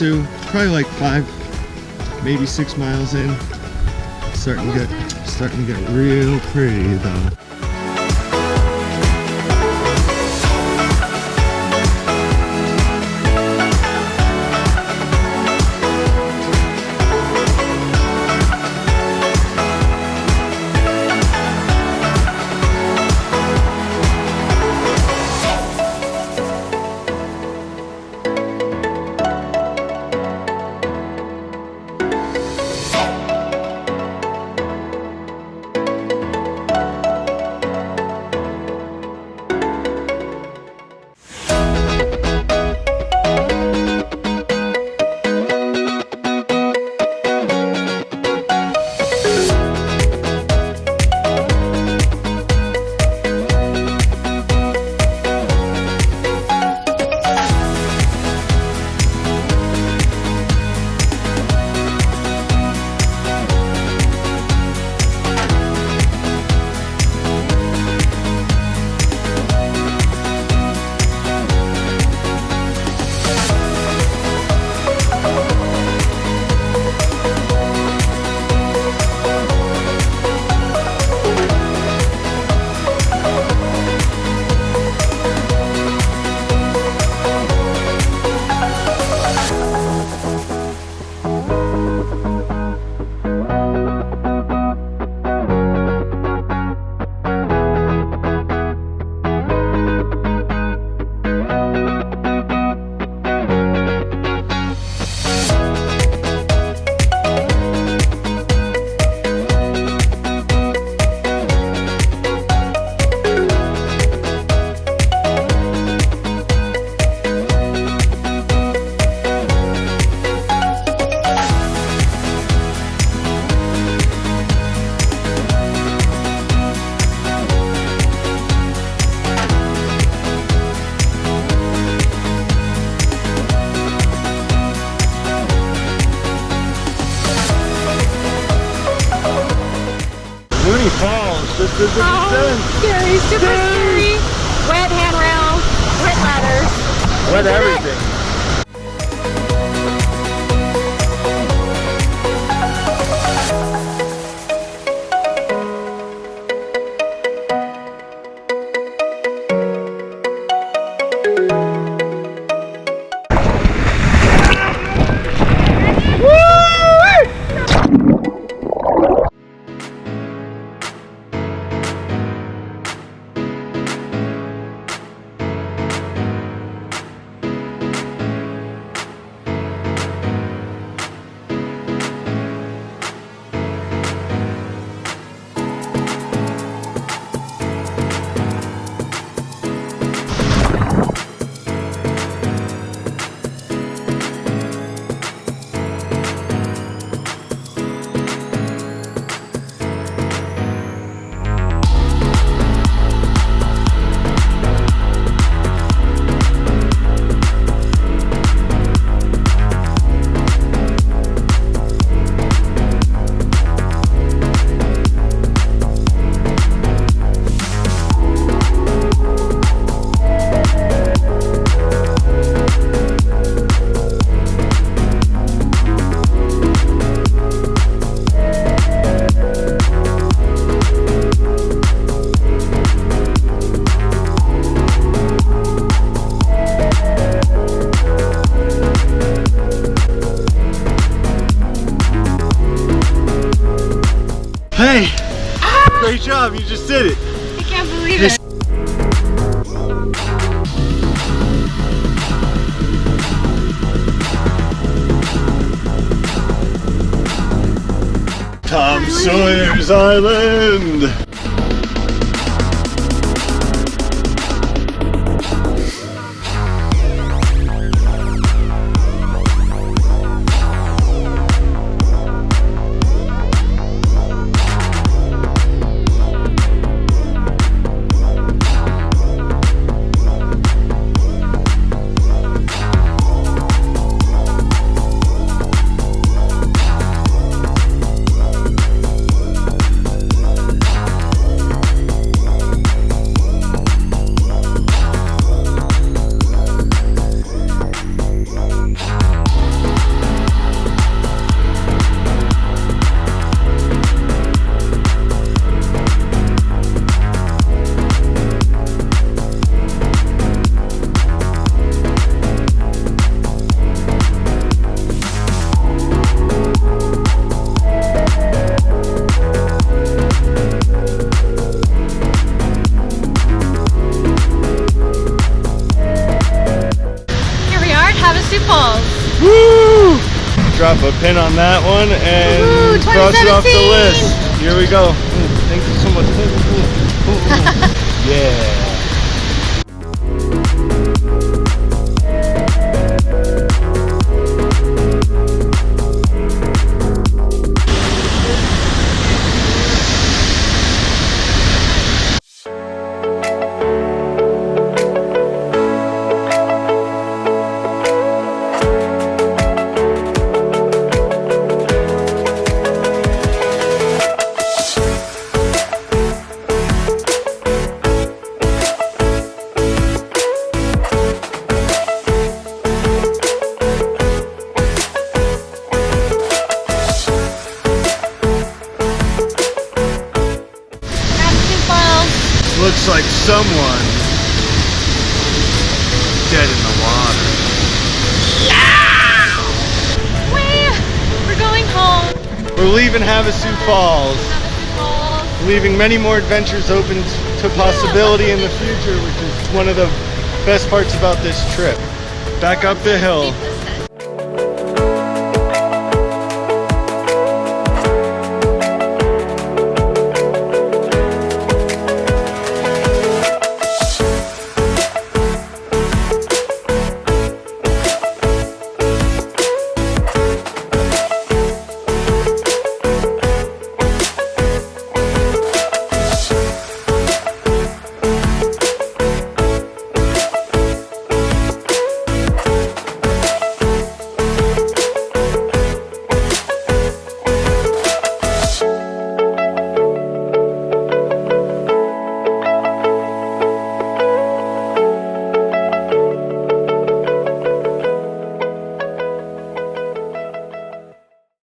Havasu, probably like 5, maybe 6 miles in. Starting to get real pretty though. Mooney Falls, this is scary, super scary. Wet handrails, wet ladders. Wet everything. Hey! Great job, you just did it! I can't believe it. Tom Sawyer's Island! pin on that one and Woohoo, cross it off the 2017. list. Here we go. Thank you so much. Yeah. Havasupai Falls. Looks like someone dead in the water. We're going home. We're leaving Havasu Falls, Havasu Falls. leaving many more adventures open to possibility in the future, which is one of the best parts about this trip. Back up the hill.